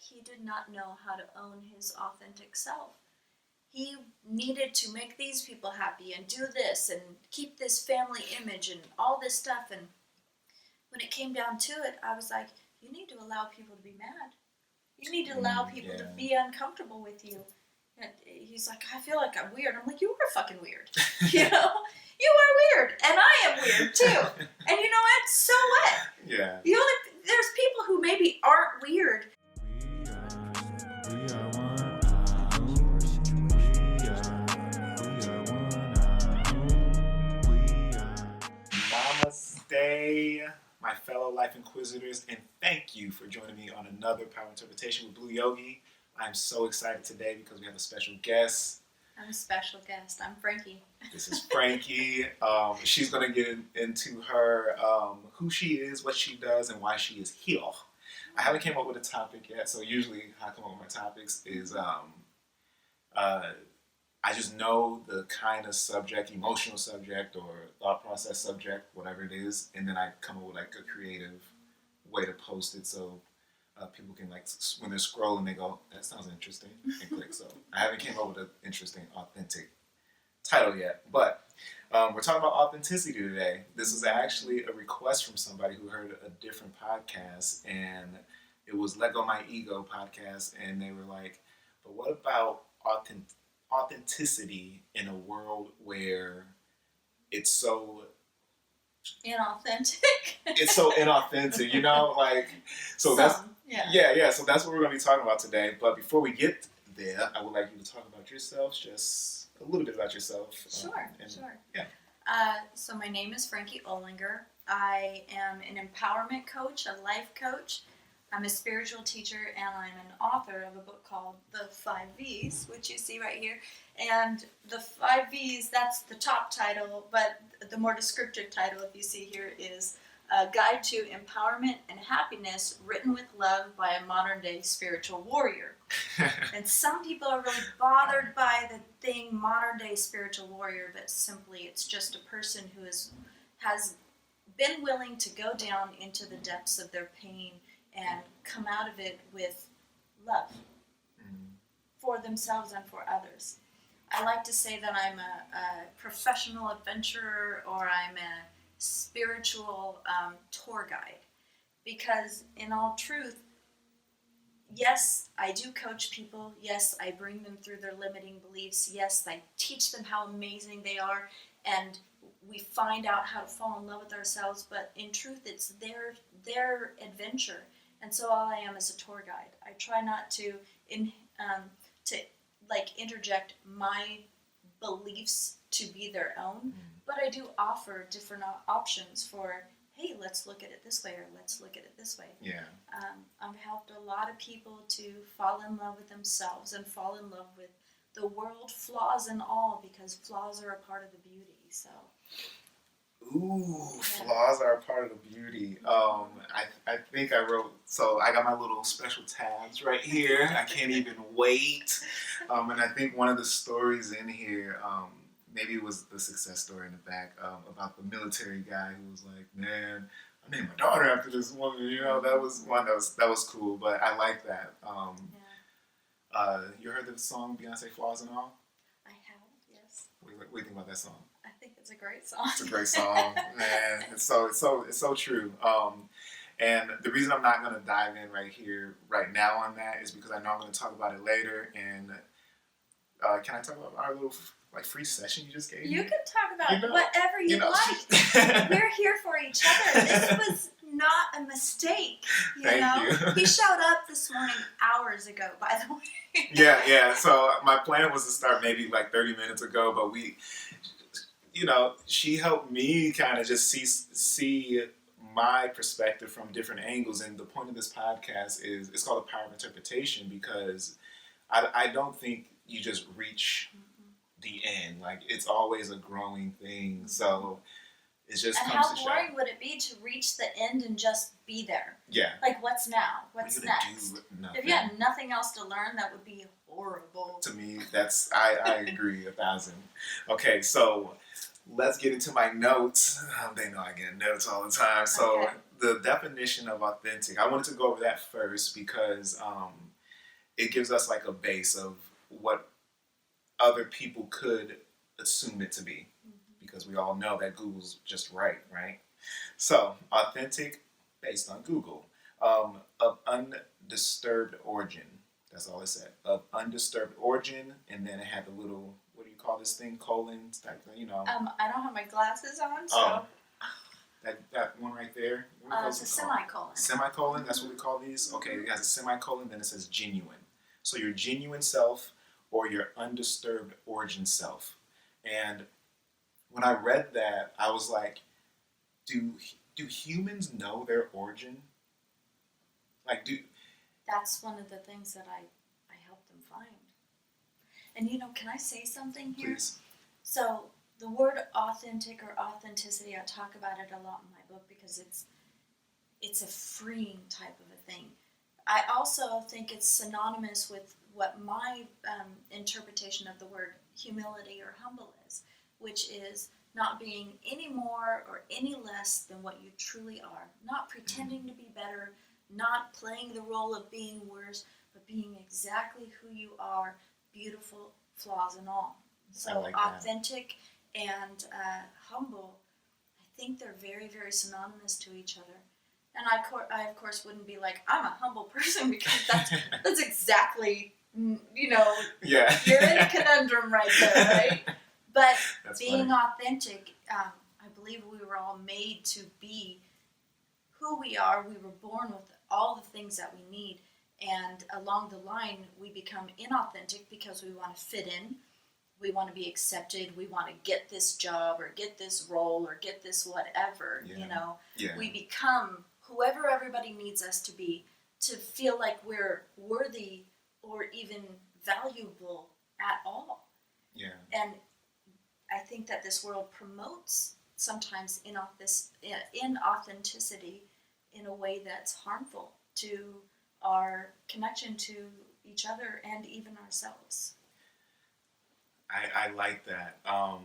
he did not know how to own his authentic self. He needed to make these people happy and do this and keep this family image and all this stuff. And when it came down to it, I was like, you need to allow people to be mad. You need to allow people to be uncomfortable with you. And he's like, I feel like I'm weird. I'm like, you are fucking weird. You know? You are weird. And I am weird too. And you know what? So what? Yeah. There's people who maybe aren't weird. Namaste, my fellow life inquisitors, and thank you for joining me on another Power Interpretation with Blue Yogi. I'm so excited today because we have a special guest. I'm a special guest. I'm Frankie. This is Frankie. She's going to get into her, who she is, what she does, and why she is here. I haven't came up with a topic yet, so usually how I come up with my topics is I just know the kind of subject, emotional subject or thought process subject, whatever it is, and then I come up with like a creative way to post it so people can, like, when they're scrolling, they go, that sounds interesting, and click. So I haven't came up with an interesting, authentic title yet, but we're talking about authenticity today. This is actually a request from somebody who heard a different podcast, and it was Let Go My Ego podcast, and they were like, but what about authenticity in a world where it's so inauthentic? It's so inauthentic, you know, like, so so that's what we're going to be talking about today. But before we get there, I would like you to talk about yourself, just a little bit about yourself. Sure. Yeah. So my name is Frankie Olinger. I am an empowerment coach, a life coach. I'm a spiritual teacher, and I'm an author of a book called The 5 V's, which you see right here. And the 5 V's, that's the top title, but the more descriptive title, if you see here, is A Guide to Empowerment and Happiness, written with love by a modern-day spiritual warrior. And some people are really bothered by the thing modern-day spiritual warrior, but simply it's just a person who has been willing to go down into the depths of their pain and come out of it with love for themselves and for others. I like to say that I'm a professional adventurer, or I'm a spiritual tour guide, because in all truth, yes, I do coach people. Yes, I bring them through their limiting beliefs. Yes, I teach them how amazing they are, and we find out how to fall in love with ourselves. But in truth, it's their adventure. And so all I am is a tour guide. I try not to interject my beliefs to be their own, but I do offer different options for, hey, let's look at it this way, or let's look at it this way. Yeah. I've helped a lot of people to fall in love with themselves and fall in love with the world, flaws and all, because flaws are a part of the beauty. So. Ooh, flaws are a part of the beauty. I think I wrote, so I got my little special tabs right here. I can't even wait. And I think one of the stories in here, maybe it was the success story in the back, about the military guy who was like, man, I named my daughter after this woman. You know, that was one that was cool. But I like that. You heard the song Beyonce, Flaws and All? I have, yes. What do you think about that song? I think it's a great song. It's a great song, man. It's so true. And the reason I'm not going to dive in right now on that is because I know I'm going to talk about it later. And can I talk about our little free session you just gave me? You can talk about whatever you like. We're here for each other. This was not a mistake. Thank you. He showed up this morning hours ago, by the way. Yeah. So my plan was to start maybe like 30 minutes ago, but she helped me kind of just see my perspective from different angles. And the point of this podcast is, it's called The Power of Interpretation, because I don't think you just reach the end. Like, it's always a growing thing. So it just and comes how to boring would it be to reach the end and just be there? Yeah. Like, what's now? What's next? If you had nothing else to learn, that would be horrible. To me, I agree 1,000. Okay, so let's get into my notes. They know I get notes all the time. So the definition of authentic, I wanted to go over that first because it gives us like a base of what other people could assume it to be, because we all know that Google's just right? So, authentic, based on Google, of undisturbed origin. That's all it said. Of undisturbed origin, and then it had the little, what do you call this thing? Colons type thing, I don't have my glasses on, so. Oh, that one right there. It's a semicolon. Semicolon. That's what we call these. Okay, it has a semicolon. Then it says genuine. So your genuine self or your undisturbed origin self. And when I read that, I was like, do humans know their origin? Like, That's one of the things that I help them find. And can I say something here? Please. So the word authentic or authenticity, I talk about it a lot in my book because it's a freeing type of a thing. I also think it's synonymous with what my interpretation of the word humility or humble is, which is not being any more or any less than what you truly are, not pretending to be better, not playing the role of being worse, but being exactly who you are, beautiful, flaws and all. So like authentic and humble, I think they're very, very synonymous to each other. And I of course wouldn't be like, I'm a humble person, because that's exactly, Yeah. you're in a conundrum right there, right? But That's being funny. authentic, I believe we were all made to be who we are. We were born with all the things that we need. And along the line, we become inauthentic because we want to fit in. We want to be accepted. We want to get this job or get this role or get this whatever, Yeah. We become whoever everybody needs us to be to feel like we're worthy or even valuable at all. Yeah. And I think that this world promotes sometimes inauthenticity in a way that's harmful to our connection to each other and even ourselves. I like that. I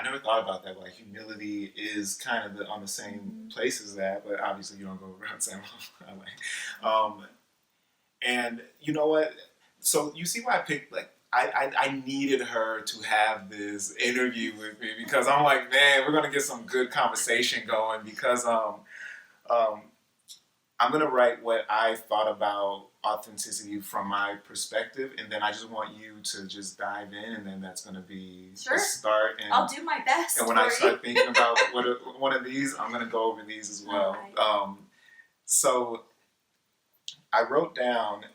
never thought about that. Like, humility is kind of on the same place as that, but obviously you don't go around saying, and you know what? So you see why I picked, like, I needed her to have this interview with me, because I'm like, man, we're gonna get some good conversation going, because I'm gonna write what I thought about authenticity from my perspective, and then I just want you to just dive in, and then that's gonna be the start. And I'll do my best. And when I start thinking about one of these, I'm gonna go over these as well. Right. So I wrote down,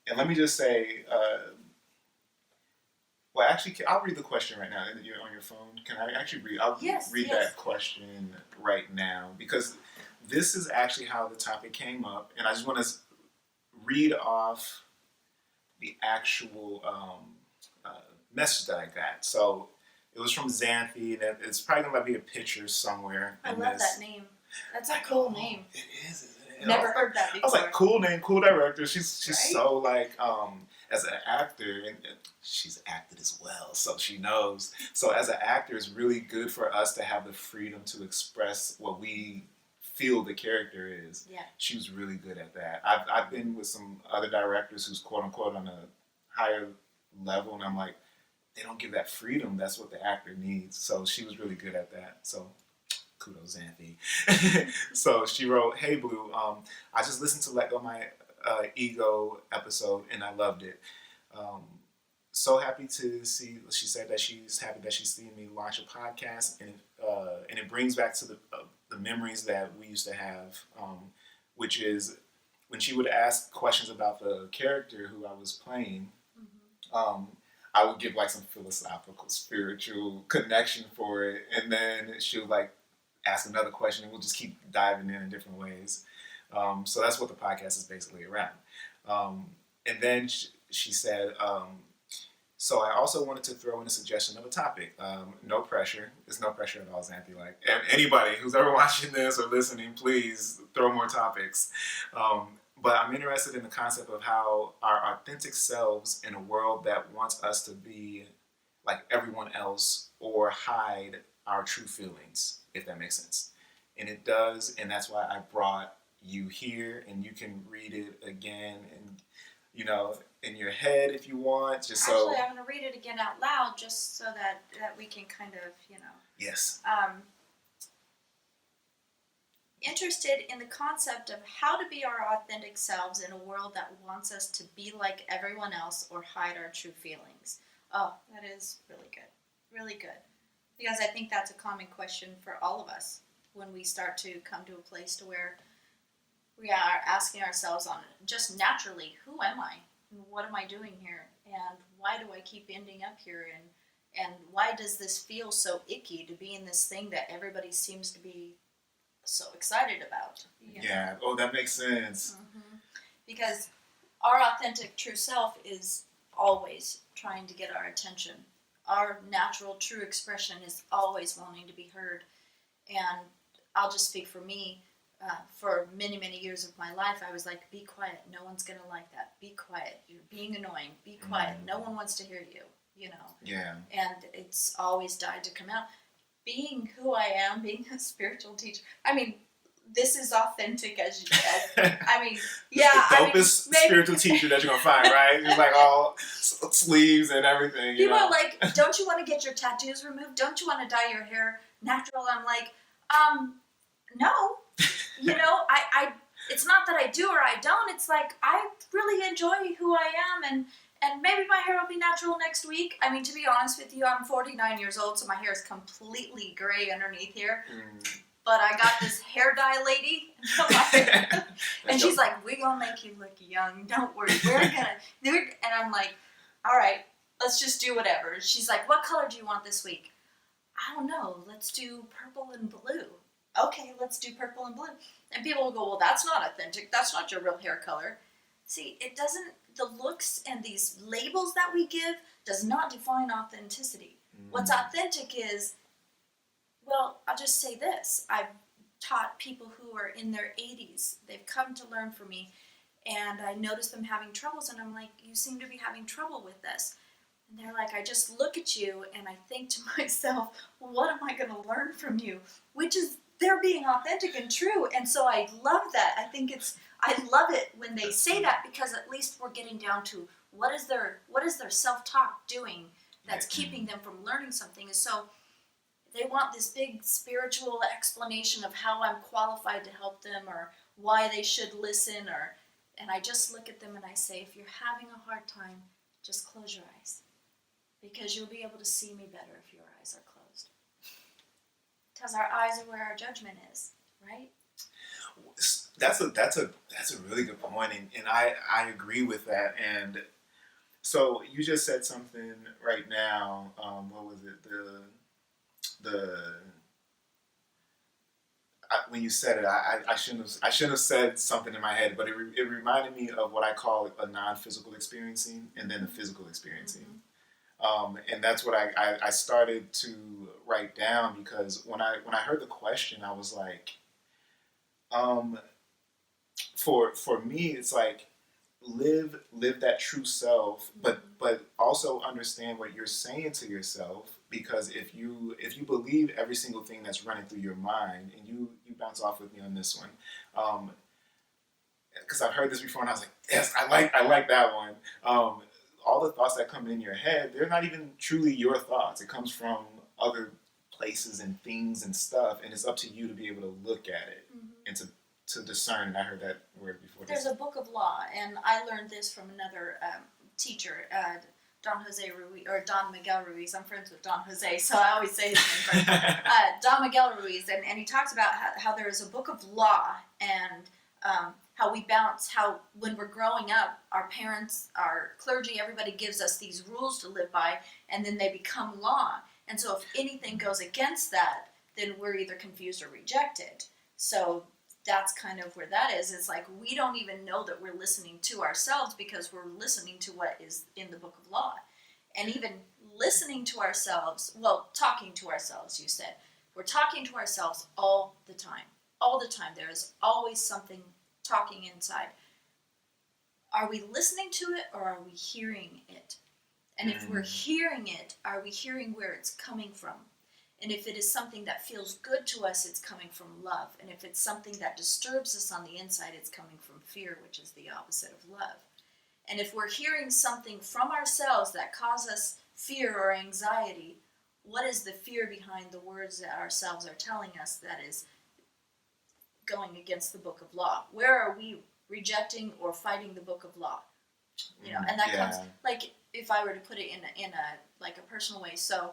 and let me just say, well, actually, I'll read the question right now. You're on your phone. Can I actually read? I'll read that question right now, because this is actually how the topic came up, and I just want to read off the actual message that I got. So it was from Xanthi, and it's probably going to be a picture somewhere. I love that name. That's a cool name. It is. Never heard that before. I was like, cool name, cool director. She's right? So like, as an actor, and she's acted as well, so she knows. So as an actor, it's really good for us to have the freedom to express what we feel the character is. Yeah. She was really good at that. I've been with some other directors who's quote unquote on a higher level, and I'm like, they don't give that freedom. That's what the actor needs. So she was really good at that. So kudos, Xanthi. So she wrote, "Hey Blue, I just listened to Let Go My Ego episode and I loved it. So happy to see." She said that she's happy that she's seen me launch a podcast, and it brings back to the memories that we used to have, which is when she would ask questions about the character who I was playing. I would give like some philosophical, spiritual connection for it, and then she would like ask another question, and we'll just keep diving in different ways. So that's what the podcast is basically around. And then she said, so I also wanted to throw in a suggestion of a topic. No pressure. There's no pressure at all, Xanthi. Like, anybody who's ever watching this or listening, please throw more topics. But I'm interested in the concept of how our authentic selves in a world that wants us to be like everyone else or hide our true feelings, if that makes sense. And it does, and that's why I brought you here, and you can read it again. And in your head if you want. Just so. Actually, I'm going to read it again out loud just so that we can kind of, Yes. Interested in the concept of how to be our authentic selves in a world that wants us to be like everyone else or hide our true feelings. Oh, that is really good. Really good. Because I think that's a common question for all of us when we start to come to a place to where we are asking ourselves on just naturally, who am I? And what am I doing here? And why do I keep ending up here? And why does this feel so icky to be in this thing that everybody seems to be so excited about? Yeah. Oh, that makes sense. Mm-hmm. Because our authentic true self is always trying to get our attention. Our natural true expression is always wanting to be heard. And I'll just speak for me. For many, many years of my life, I was like, be quiet. No one's going to like that. Be quiet. You're being annoying. Be quiet. No one wants to hear you, Yeah. And it's always died to come out. Being who I am, being a spiritual teacher, I mean, this is authentic as I mean, yeah. The dopest spiritual teacher that you're going to find, right? It's like all sleeves and everything. People are like, don't you want to get your tattoos removed? Don't you want to dye your hair natural? I'm like, no. I it's not that I do or I don't. It's like I really enjoy who I am, and maybe my hair will be natural next week. I mean, to be honest with you, I'm 49 years old, so my hair is completely gray underneath here. But I got this hair dye lady, and she's like, "We're gonna make you look young. Don't worry. We're gonna do it." And I'm like, "All right, let's just do whatever." She's like, "What color do you want this week?" I don't know. Let's do purple and blue. Okay, let's do purple and blue. And people will go, well, that's not authentic. That's not your real hair color. See, it doesn't, the looks and these labels that we give does not define authenticity. What's authentic is, well, I'll just say this. I've taught people who are in their 80s. They've come to learn from me, and I notice them having troubles, and I'm like, you seem to be having trouble with this. And they're like, I just look at you, and I think to myself, well, what am I going to learn from you? Which is, they're being authentic and true, and so I love that. I love it when they say that, because at least we're getting down to what is their self-talk doing that's keeping them from learning something. And so they want this big spiritual explanation of how I'm qualified to help them or why they should listen, and I just look at them and I say, if you're having a hard time, just close your eyes, because you'll be able to see me better if your eyes are closed. Because our eyes are where our judgment is, right? That's a really good point, and I agree with that. And so you just said something right now. What was it? When you said it, I shouldn't have said something in my head, but it reminded me of what I call a non-physical experiencing, and then a physical experiencing. And that's what I started to write down, because when I heard the question, I was like, for me, it's like live that true self, but also understand what you're saying to yourself, because if you believe every single thing that's running through your mind, and you bounce off with me on this one, because I've heard this before, and I was like, yes, I like that one. All the thoughts that come in your head, they're not even truly your thoughts. It comes from other places and things and stuff, and it's up to you to be able to look at it and to discern. And I heard that word before. There's a book of law, and I learned this from another teacher, Don Miguel Ruiz. I'm friends with Don Jose, so I always say his name first. Don Miguel Ruiz, and he talks about how there is a book of law, and how we bounce, how when we're growing up, our parents, our clergy, everybody gives us these rules to live by, and then they become law. And so if anything goes against that, then we're either confused or rejected. So that's kind of where that is. It's like we don't even know that we're listening to ourselves, because we're listening to what is in the book of law. And even listening to ourselves, well, talking to ourselves, you said. We're talking to ourselves all the time. All the time. There is always something talking inside. Are we listening to it, or are we hearing it? And if we're hearing it, are we hearing where it's coming from? And if it is something that feels good to us, it's coming from love. And if it's something that disturbs us on the inside, it's coming from fear, which is the opposite of love. And if we're hearing something from ourselves that causes us fear or anxiety, what is the fear behind the words that ourselves are telling us that is going against the book of law? Where are we rejecting or fighting the book of law? You know, and that comes, like, if I were to put it in a personal way. So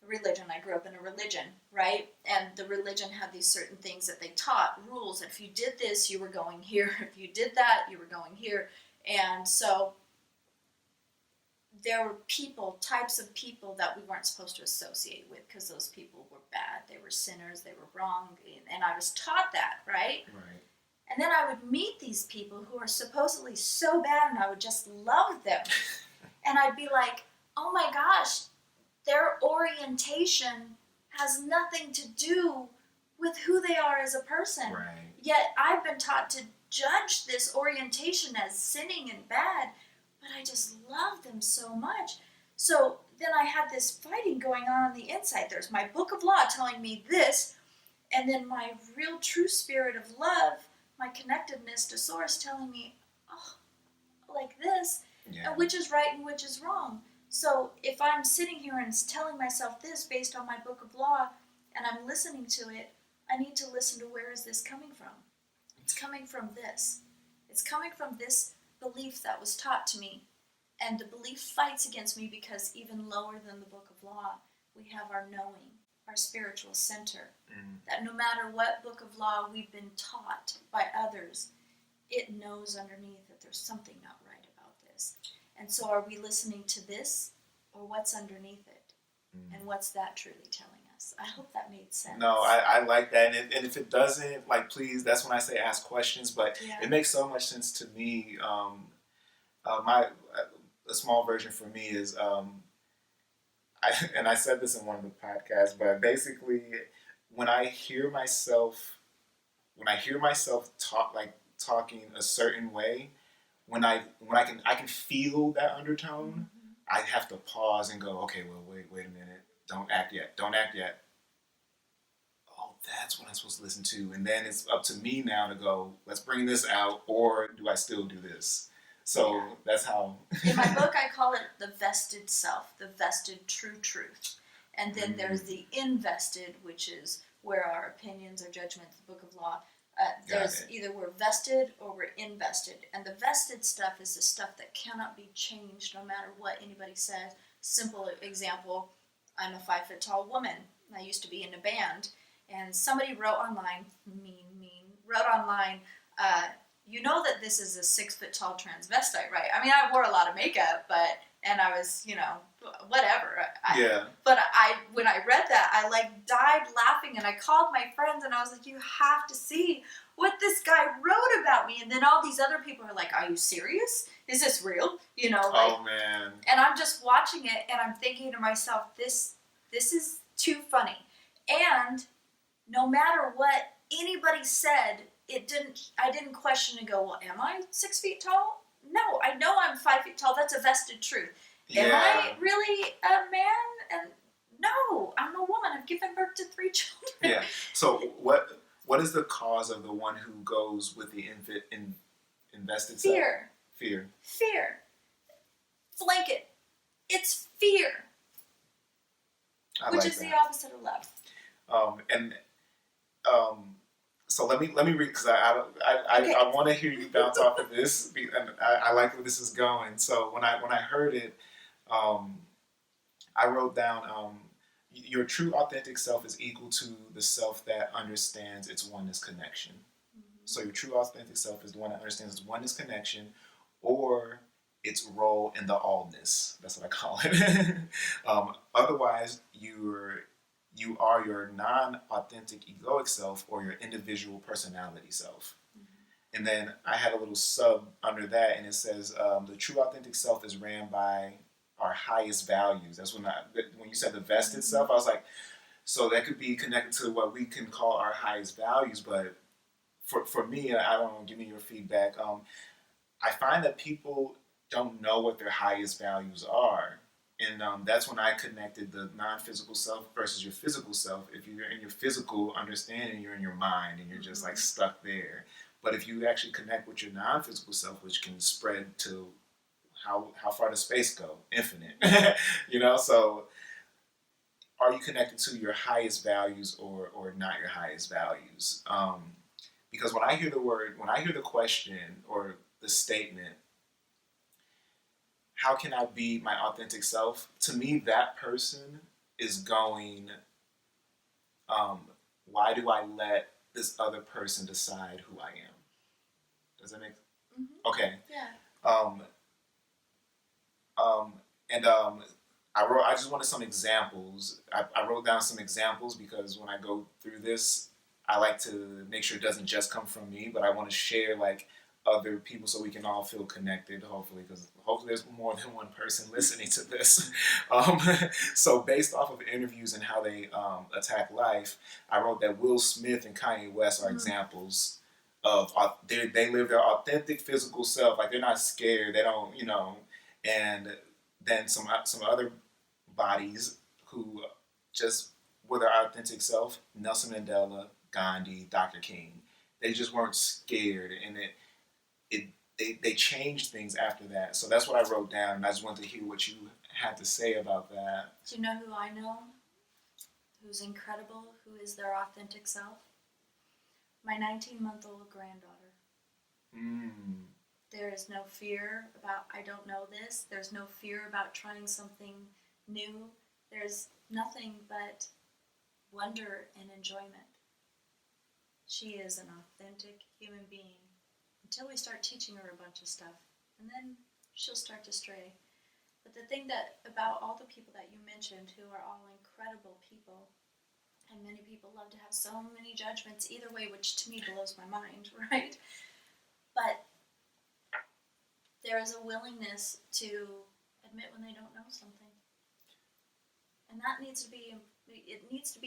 religion, I grew up in a religion, right? And the religion had these certain things that they taught, rules. If you did this, you were going here. If you did that, you were going here. And so there were types of people that we weren't supposed to associate with, because those people were bad. They were sinners. They were wrong. And I was taught that, right? Right. And then I would meet these people who are supposedly so bad, and I would just love them. And I'd be like, oh my gosh, their orientation has nothing to do with who they are as a person. Right. Yet I've been taught to judge this orientation as sinning and bad, but I just love them so much. So then I had this fighting going on the inside. There's my book of law telling me this, and then my real true spirit of love, my connectedness to source, telling me, oh, like this, and which is right and which is wrong. So if I'm sitting here and telling myself this based on my book of law, and I'm listening to it, I need to listen to, where is this coming from? It's coming from this. It's coming from this belief that was taught to me. And the belief fights against me, because even lower than the book of law, we have our knowing, our spiritual center. That no matter what book of law we've been taught by others, it knows underneath that there's something not right about this. And so are we listening to this, or what's underneath it? And what's that truly telling us? I hope that made sense. No, I like that. And if it doesn't, like, please, that's when I say ask questions. But it makes so much sense to me. A small version for me is, and I said this in one of the podcasts, but basically, when I hear myself talking a certain way, when I can feel that undertone, I have to pause and go, okay, well, wait a minute, don't act yet. Oh, that's what I'm supposed to listen to, and then it's up to me now to go, let's bring this out, or do I still do this? So that's how. In my book, I call it the vested self, the vested true truth, and then there's the invested, which is where our opinions, our judgments, the book of law. There's either we're vested or we're invested. And the vested stuff is the stuff that cannot be changed no matter what anybody says. Simple example, I'm a 5 foot tall woman. I used to be in a band, and somebody wrote online, you know that this is a 6 foot tall transvestite, right? I mean, I wore a lot of makeup, and I was, whatever. But when I read that, I died laughing, and I called my friends, and I was like, you have to see what this guy wrote about me. And then all these other people are like, are you serious? Is this real? Oh man. And I'm just watching it, and I'm thinking to myself, this is too funny. And no matter what anybody said, I didn't question and go, well, am I 6 feet tall? No, I know I'm 5 feet tall. That's a vested truth. Am I really a man? And no, I'm a woman. I've given birth to 3 children. Yeah. So what is the cause of the one who goes with the invested self? Fear. Blanket. It's fear. Which is the opposite of love. So let me read, because I want to hear you bounce off of this, and I like where this is going. So when I heard it, I wrote down, your true authentic self is equal to the self that understands its oneness connection. So your true authentic self is the one that understands its oneness connection, or its role in the allness. That's what I call it. Otherwise, you are your non-authentic egoic self, or your individual personality self. And then I had a little sub under that, and it says the true authentic self is ran by our highest values. That's when you said the vested self, I was like, so that could be connected to what we can call our highest values. But for me, I don't know, give me your feedback. I find that people don't know what their highest values are. And that's when I connected the non-physical self versus your physical self. If you're in your physical understanding, you're in your mind, and you're just stuck there. But if you actually connect with your non-physical self, which can spread to how far does space go? Infinite. So are you connected to your highest values or not your highest values? Because when I hear the question or the statement, how can I be my authentic self? To me, that person is going, um, why do I let this other person decide who I am? Does that make sense? Mm-hmm. Okay. Yeah. Um, and I just wanted some examples. I wrote down some examples because when I go through this, I like to make sure it doesn't just come from me, but I want to share like other people so we can all feel connected, hopefully, because hopefully there's more than one person listening to this. Um, so based off of interviews and how they attack life, I wrote that Will Smith and Kanye West are examples of they live their authentic physical self. Like they're not scared. They don't, and then some other bodies who just were their authentic self. Nelson Mandela, Gandhi, Dr. King. They just weren't scared, and they changed things after that. So that's what I wrote down, and I just wanted to hear what you had to say about that. Do you know who I know? Who's incredible? Who is their authentic self? My 19-month-old granddaughter. There is no fear about, I don't know this. There's no fear about trying something new. There's nothing but wonder and enjoyment. She is an authentic human being until we start teaching her a bunch of stuff. And then she'll start to stray. But the thing that about all the people that you mentioned who are all incredible people, and many people love to have so many judgments either way, which to me blows my mind, right? But there is a willingness to admit when they don't know something. And that needs to be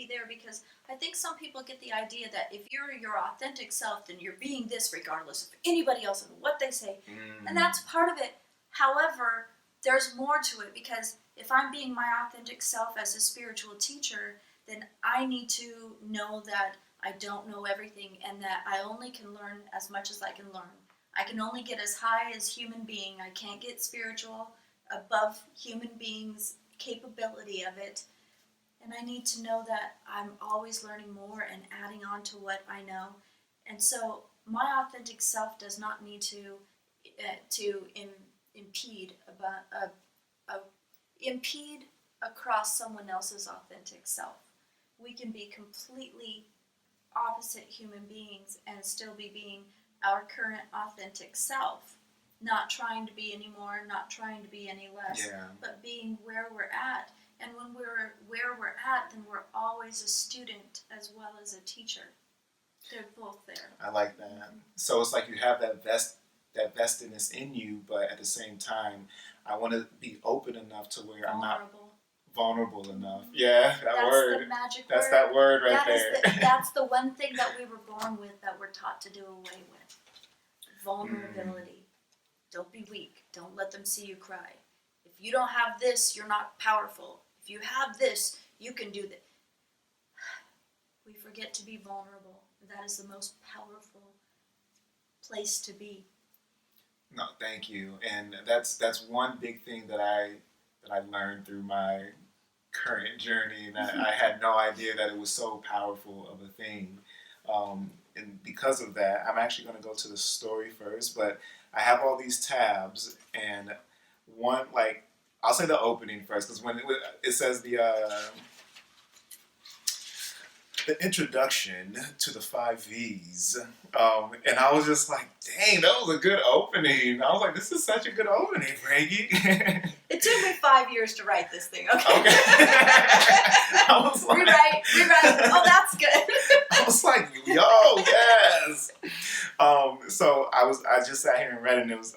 there, because I think some people get the idea that if you're your authentic self, then you're being this regardless of anybody else and what they say. And that's part of it. However, there's more to it, because if I'm being my authentic self as a spiritual teacher, then I need to know that I don't know everything and that I only can learn as much as I can learn. I can only get as high as human being. I can't get spiritual above human beings' capability of it. And I need to know that I'm always learning more and adding on to what I know. And so my authentic self does not need to impede across someone else's authentic self. We can be completely opposite human beings and still be being our current authentic self, not trying to be any more, not trying to be any less, but being where we're at. And when we're where we're at, then we're always a student as well as a teacher. They're both there. I like that. So it's like you have that vestedness in you, but at the same time, I want to be open enough to where I'm not vulnerable enough. Yeah, that's word. The magic that's word. That word right there. That's the one thing that we were born with that we're taught to do away with. Vulnerability. Don't be weak. Don't let them see you cry. If you don't have this, you're not powerful. If you have this, you can do that. We forget to be vulnerable. That is the most powerful place to be. No, thank you. And that's one big thing that I learned through my current journey, and I had no idea that it was so powerful of a thing. And because of that, I'm actually going to go to the story first, but I have all these tabs, and one, like, I'll say the opening first, because when it says the introduction to the 5 V's, and I was just like, dang, that was a good opening. I was like, this is such a good opening, Frankie. It took me 5 years to write this thing, okay? I was like, rewrite. Oh, that's good. I was like, yo, yes. So I just sat here and read it, and it was,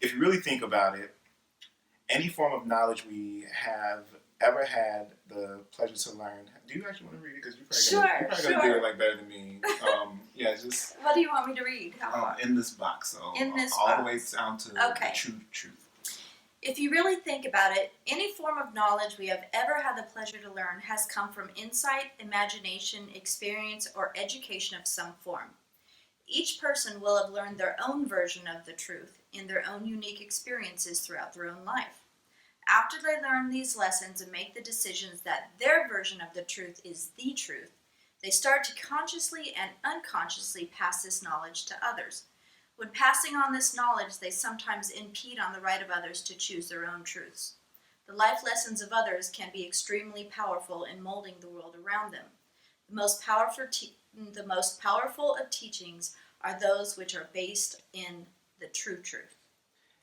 if you really think about it, any form of knowledge we have ever had the pleasure to learn. Do you actually want to read it? Because you're probably going to do it like better than me. Just. What do you want me to read? In this box. So all the way down to the truth. If you really think about it, any form of knowledge we have ever had the pleasure to learn has come from insight, imagination, experience, or education of some form. Each person will have learned their own version of the truth in their own unique experiences throughout their own life. After they learn these lessons and make the decisions that their version of the truth is the truth, they start to consciously and unconsciously pass this knowledge to others. When passing on this knowledge, they sometimes impede on the right of others to choose their own truths. The life lessons of others can be extremely powerful in molding the world around them. The most powerful of teachings are those which are based in the true truth.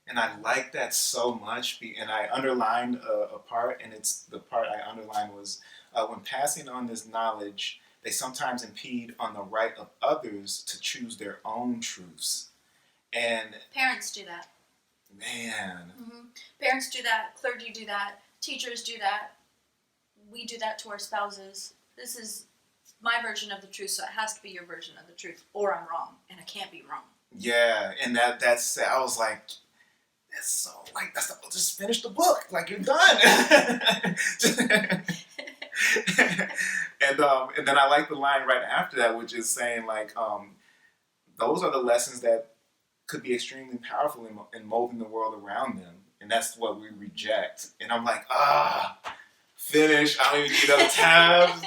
And I like that so much. And I underlined a part, and it's the part I underlined was when passing on this knowledge, they sometimes impede on the right of others to choose their own truths. And parents do that. Man. Mm-hmm. Parents do that. Clergy do that. Teachers do that. We do that to our spouses. This is my version of the truth, so it has to be your version of the truth, or I'm wrong, and I can't be wrong. Yeah, and that's I was like, that's so like just finish the book, like you're done. And then I like the line right after that, which is saying like, those are the lessons that could be extremely powerful in molding the world around them, and that's what we reject. And I'm like, finish. I don't even need other tabs.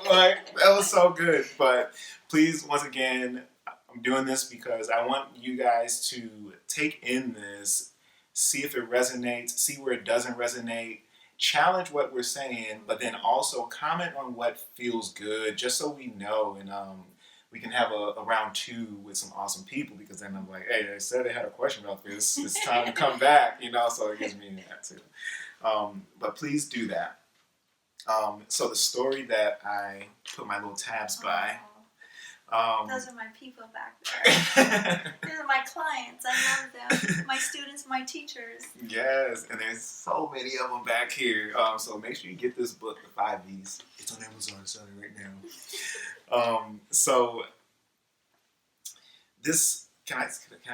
Like, that was so good. But please, once again, I'm doing this because I want you guys to take in this, see if it resonates, see where it doesn't resonate, challenge what we're saying, but then also comment on what feels good, just so we know, and we can have a round two with some awesome people, because then I'm like, hey, they said they had a question about this. It's time to come back, so it gives me that too. But please do that. So the story that I put my little tabs by. Those are my people back there. These are my clients. I love them. My students, my teachers. Yes, and there's so many of them back here. So make sure you get this book, The 5 V's. It's on Amazon selling right now. So this, can I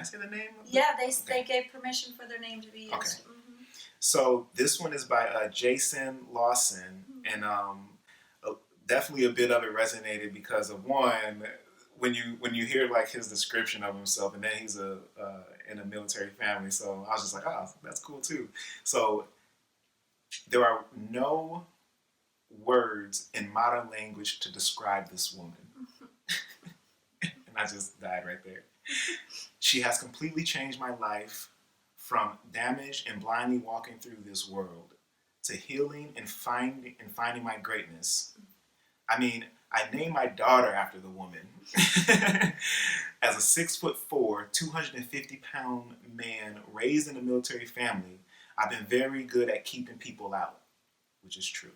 say the name? Yeah, they gave permission for their name to be used. Okay. Mm-hmm. So this one is by Jason Lawson, and definitely a bit of it resonated because of one. When you hear like his description of himself, and then he's in a military family, so I was just like, that's cool too. So there are no words in modern language to describe this woman. And I just died right there. She has completely changed my life, from damage and blindly walking through this world to healing and finding my greatness. I mean, I named my daughter after the woman. As a 6'4", 250-pound man raised in a military family, I've been very good at keeping people out, which is true.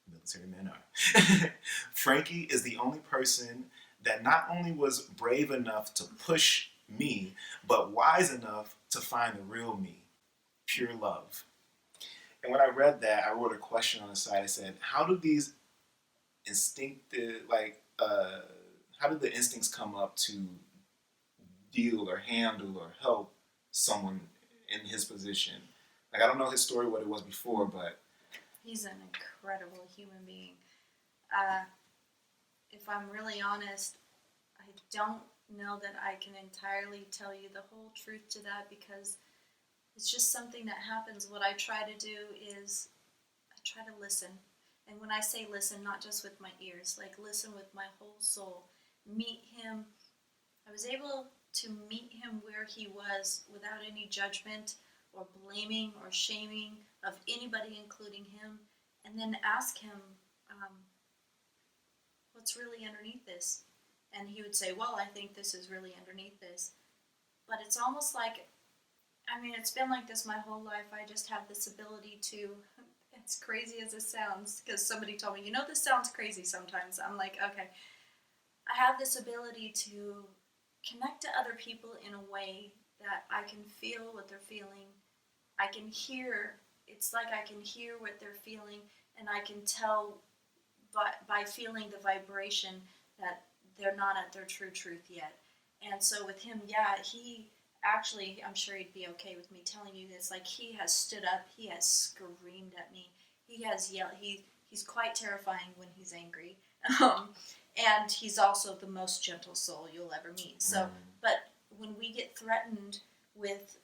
Military men are. Frankie is the only person that not only was brave enough to push me, but wise enough to find the real me, pure love. And when I read that, I wrote a question on the side. I said, how do these instinctive, how did the instincts come up to deal or handle or help someone in his position? Like, I don't know his story, what it was before, but he's an incredible human being. If I'm really honest, I don't know that I can entirely tell you the whole truth to that, because it's just something that happens. What I try to do is I try to listen. And when I say listen, not just with my ears, like listen with my whole soul. Meet him. I was able to meet him where he was without any judgment or blaming or shaming of anybody, including him, and then ask him, what's really underneath this? And he would say, well, I think this is really underneath this. But it's almost like, it's been like this my whole life. I just have this ability to, as crazy as it sounds, because somebody told me, this sounds crazy sometimes. I'm like, okay. I have this ability to connect to other people in a way that I can feel what they're feeling. I can hear, it's like I can hear what they're feeling, and I can tell by feeling the vibration that they're not at their true truth yet. And so with him, he actually, I'm sure he'd be okay with me telling you this, like he has stood up, he has screamed at me, he has yelled, he's quite terrifying when he's angry. And he's also the most gentle soul you'll ever meet. So, but when we get threatened with,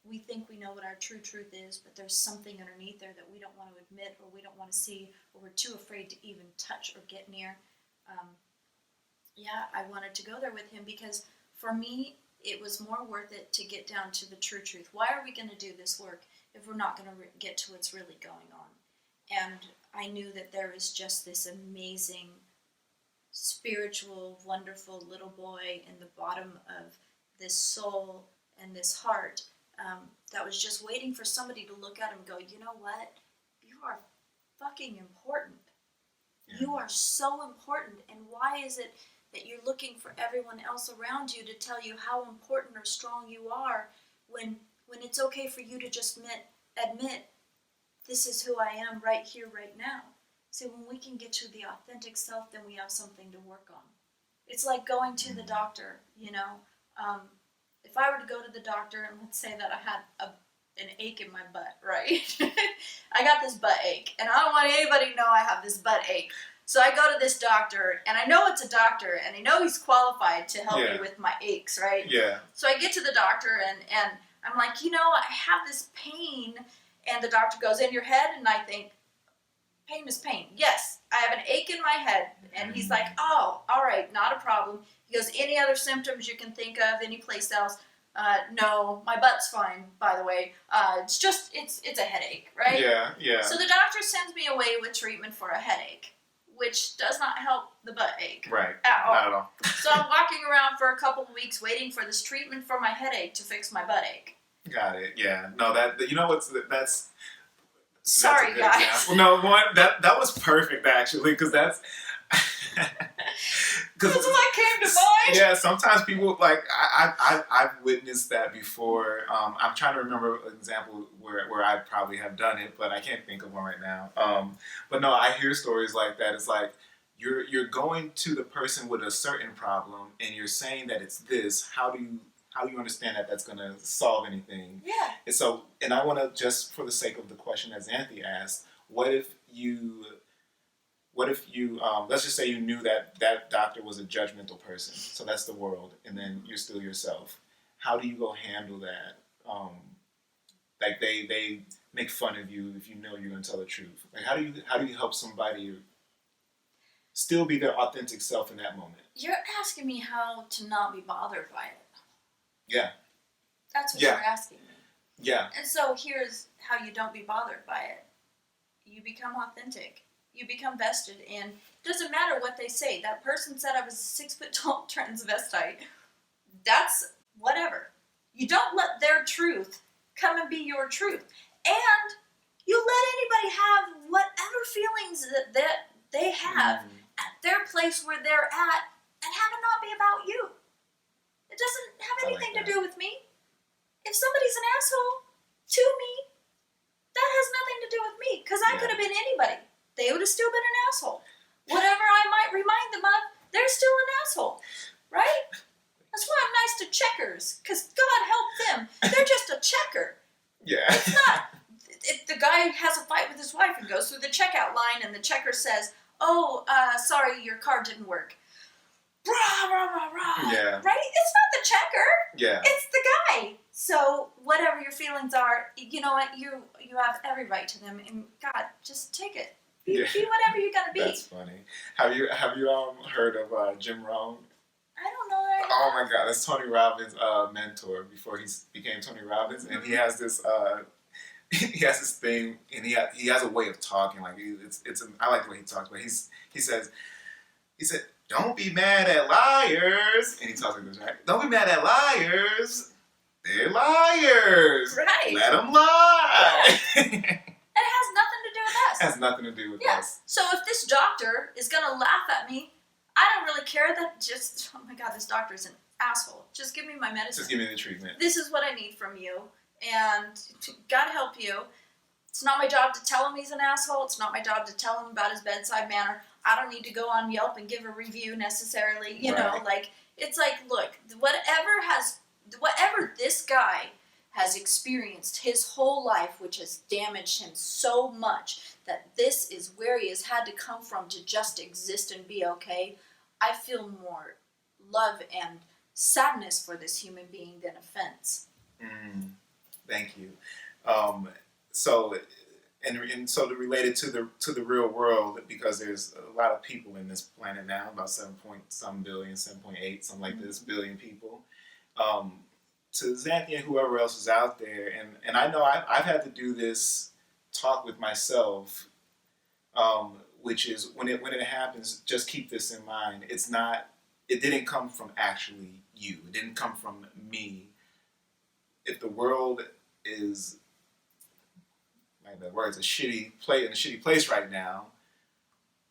we think we know what our true truth is, but there's something underneath there that we don't want to admit, or we don't want to see, or we're too afraid to even touch or get near. I wanted to go there with him because for me, it was more worth it to get down to the true truth. Why are we going to do this work if we're not going to get to what's really going on? And I knew that there was just this amazing, spiritual, wonderful little boy in the bottom of this soul and this heart that was just waiting for somebody to look at him and go, you know what? You are fucking important. Yeah. You are so important. And why is it that you're looking for everyone else around you to tell you how important or strong you are when it's okay for you to just admit this is who I am right here, right now. See, when we can get to the authentic self, then we have something to work on. It's like going to the doctor, you know. If I were to go to the doctor and let's say that I had an ache in my butt, right? I got this butt ache, and I don't want anybody to know I have this butt ache. So I go to this doctor, and I know it's a doctor, and I know he's qualified to help me with my aches, right? Yeah. So I get to the doctor, and I'm like, you know, I have this pain, and the doctor goes, in your head, and I think, pain is pain. Yes, I have an ache in my head, and he's like, oh, all right, not a problem. He goes, any other symptoms you can think of, any place else? No, my butt's fine, by the way. It's just, it's a headache, right? Yeah, yeah. So the doctor sends me away with treatment for a headache, which does not help the butt ache. Right. At all. Not at all. So I'm walking around for a couple of weeks waiting for this treatment for my headache to fix my butt ache. Got it. Yeah. No, that, you know what's, that's sorry, that's guys. Example. No, that was perfect, actually, because that's... That's what came to mind. Yeah, sometimes people, like, I've witnessed that before. I'm trying to remember an example where I probably have done it, but I can't think of one right now. But no, I hear stories like that. It's like, you're going to the person with a certain problem, and you're saying that it's this. How do you understand that that's going to solve anything? Yeah. And I want to, just for the sake of the question as Anthony asked, what if you let's just say you knew that doctor was a judgmental person, so that's the world, and then you're still yourself. How do you go handle that? Like they make fun of you if you know you're going to tell the truth. Like how do you help somebody still be their authentic self in that moment? You're asking me how to not be bothered by it. Yeah. That's what you're asking me. Yeah. And so here's how you don't be bothered by it. You become authentic. You become vested in, it doesn't matter what they say. That person said I was a 6 foot tall transvestite. That's whatever. You don't let their truth come and be your truth. And you let anybody have whatever feelings that they have at their place where they're at and have it not be about you. It doesn't have anything to do with me. If somebody's an asshole to me, that has nothing to do with me, because I could have been anybody. They would have still been an asshole. Whatever I might remind them of, they're still an asshole, right? That's why I'm nice to checkers, because God help them. They're just a checker. Yeah. It's not. The guy has a fight with his wife and goes through the checkout line, and the checker says, "Oh, sorry, your card didn't work." Rah, rah, rah, rah. Yeah. Right? It's not the checker. Yeah. It's the guy. So whatever your feelings are, you know what? You have every right to them, and God, just take it. Be whatever you're gonna be. That's funny. Have you heard of Jim Rohn? I don't know that. Oh my God, that's Tony Robbins' mentor before he became Tony Robbins, and he has this thing, and he has a way of talking. Like I like the way he talks, but he said, "Don't be mad at liars," and he talks like this, right? "Don't be mad at liars. They're liars. Right. Let them lie." It has nothing to do with us. It has nothing to do with us. So if this doctor is going to laugh at me, I don't really care that just, oh my God, this doctor is an asshole. Just give me my medicine. Just give me the treatment. This is what I need from you. And God help you. It's not my job to tell him he's an asshole. It's not my job to tell him about his bedside manner. I don't need to go on Yelp and give a review necessarily. You know, like, it's like, look, whatever this guy has experienced his whole life, which has damaged him so much that this is where he has had to come from to just exist and be okay, I feel more love and sadness for this human being than offense. Thank you. So, and so to relate it to the real world, because there's a lot of people in this planet now, about 7 point some billion, 7.8, something like this billion people. To Xanthi and whoever else is out there, and I know I've had to do this talk with myself, which is when it happens, just keep this in mind. It didn't come from actually you. It didn't come from me. If the world is, like that word, it's a shitty place right now,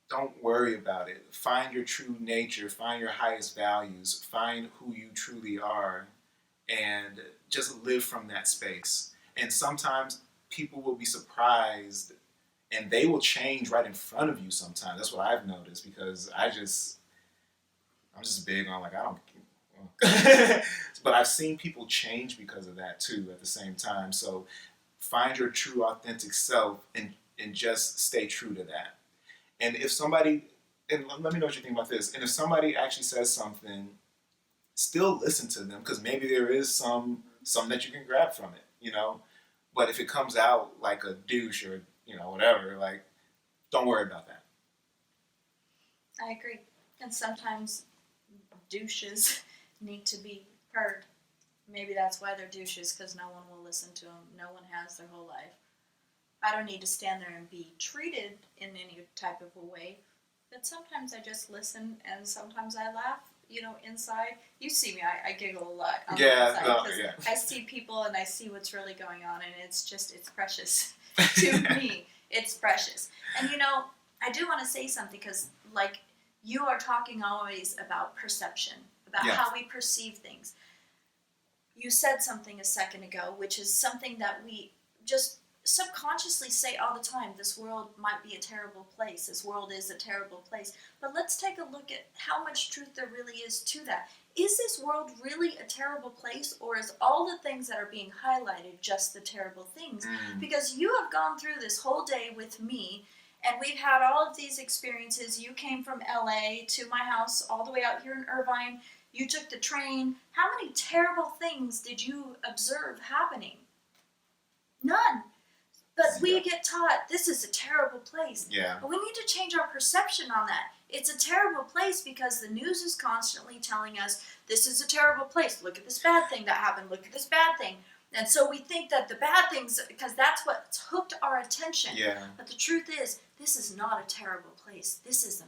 don't worry about it. Find your true nature, find your highest values, find who you truly are, and just live from that space. And sometimes people will be surprised and they will change right in front of you sometimes. That's what I've noticed, because I'm just big on, like, I don't but I've seen people change because of that too at the same time. So find your true authentic self and just stay true to that. And if somebody, and let me know what you think about this, and if somebody actually says something, still listen to them, because maybe there is some that you can grab from it, you know. But if it comes out like a douche or, you know, whatever, like, don't worry about that. I agree. And sometimes douches need to be heard. Maybe that's why they're douches, because no one will listen to them. No one has their whole life. I don't need to stand there and be treated in any type of a way. But sometimes I just listen, and sometimes I laugh, you know, inside. You see me, I giggle a lot on the inside, because I see people and I see what's really going on, and it's precious to me. It's precious. And, you know, I do want to say something, because, like, you are talking always about perception, about how we perceive things. You said something a second ago, which is something that we just subconsciously say all the time. This world might be a terrible place. This world is a terrible place. But let's take a look at how much truth there really is to that. Is this world really a terrible place, or is all the things that are being highlighted just the terrible things? Because you have gone through this whole day with me, and we've had all of these experiences. You came from LA to my house all the way out here in Irvine. You took the train. How many terrible things did you observe happening? None. But we get taught this is a terrible place. Yeah. But we need to change our perception on that. It's a terrible place because the news is constantly telling us this is a terrible place. Look at this bad thing that happened. Look at this bad thing. And so we think that the bad things, because that's what's hooked our attention. Yeah. But the truth is, this is not a terrible place. This is a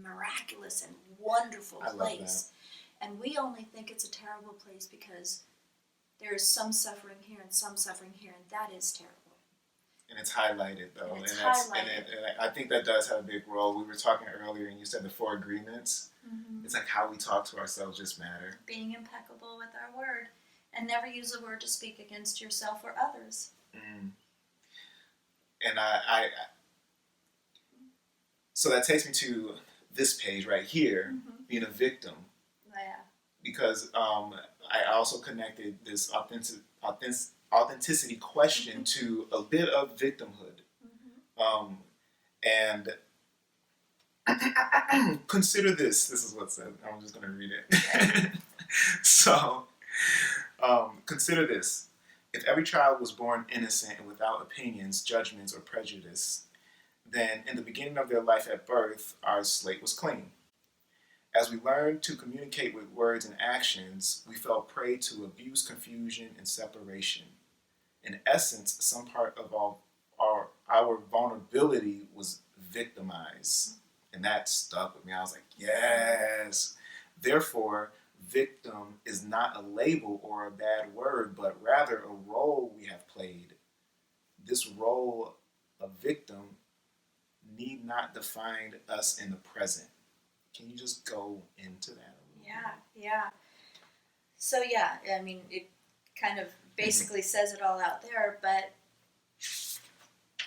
miraculous and wonderful place. I love that. And we only think it's a terrible place because there is some suffering here and some suffering here, and that is terrible. And it's highlighted, though. And I think that does have a big role. We were talking earlier, and you said the 4 agreements. Mm-hmm. It's like how we talk to ourselves just matter. Being impeccable with our word, and never use a word to speak against yourself or others. And so that takes me to this page right here, being a victim. Yeah. Because I also connected this authenticity question to a bit of victimhood. And consider this. This is what it said. I'm just going to read it. So, consider this. If every child was born innocent and without opinions, judgments, or prejudice, then in the beginning of their life at birth, our slate was clean. As we learned to communicate with words and actions, we fell prey to abuse, confusion, and separation. In essence, some part of our vulnerability was victimized. And that stuck with me. I was like, yes. Therefore, victim is not a label or a bad word, but rather a role we have played. This role of victim need not define us in the present. Can you just go into that a little bit? Yeah. So yeah, I mean, it kind of basically says it all out there, but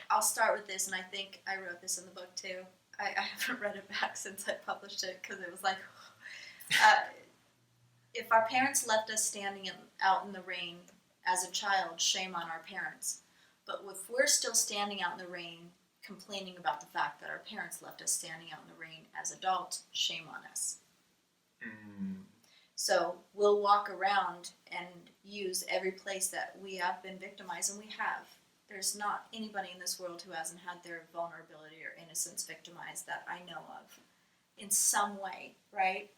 I'll start with this, and I think I wrote this in the book too. I haven't read it back since I published it, because it was like, if our parents left us standing out in the rain as a child, shame on our parents. But if we're still standing out in the rain, complaining about the fact that our parents left us standing out in the rain as adults, shame on us. Mm. So we'll walk around and use every place that we have been victimized, and we have. There's not anybody in this world who hasn't had their vulnerability or innocence victimized that I know of in some way, right?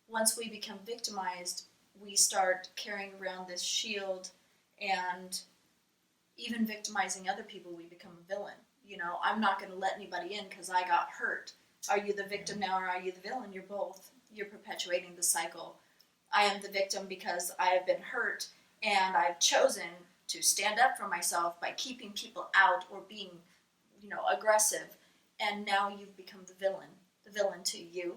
Once we become victimized, we start carrying around this shield, and even victimizing other people, we become a villain. You know, I'm not going to let anybody in because I got hurt. Are you the victim now or are you the villain? You're both. You're perpetuating the cycle. I am the victim because I have been hurt and I've chosen to stand up for myself by keeping people out or being, aggressive. And now you've become the villain to you.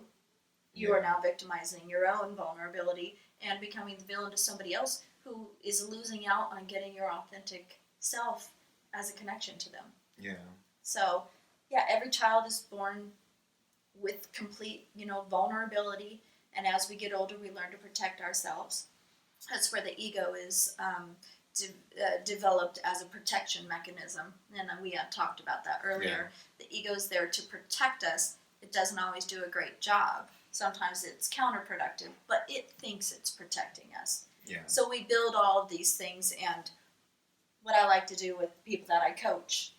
You are now victimizing your own vulnerability and becoming the villain to somebody else who is losing out on getting your authentic self as a connection to them. Yeah. So, every child is born with complete, vulnerability, and as we get older, we learn to protect ourselves. That's where the ego is developed as a protection mechanism, and we had talked about that earlier. Yeah. The ego is there to protect us. It doesn't always do a great job. Sometimes it's counterproductive, but it thinks it's protecting us. Yeah. So we build all of these things, and what I like to do with people that I coach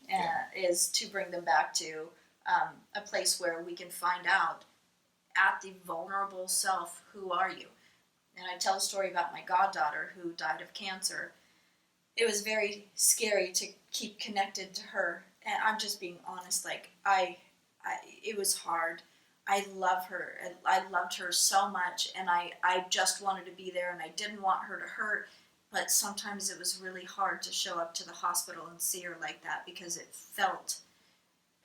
is to bring them back to a place where we can find out at the vulnerable self, who are you? And I tell a story about my goddaughter who died of cancer. It was very scary to keep connected to her, and I'm just being honest. Like it was hard. I love her, and I loved her so much, and I just wanted to be there, and I didn't want her to hurt. But sometimes it was really hard to show up to the hospital and see her like that because it felt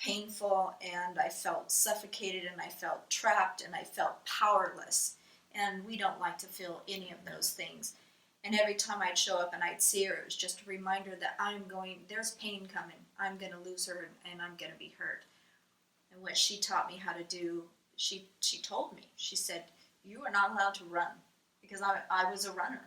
painful, and I felt suffocated, and I felt trapped, and I felt powerless. And we don't like to feel any of those things. And every time I'd show up and I'd see her, it was just a reminder that there's pain coming. I'm going to lose her, and I'm going to be hurt. And what she taught me how to do, she told me, she said, you are not allowed to run, because I was a runner.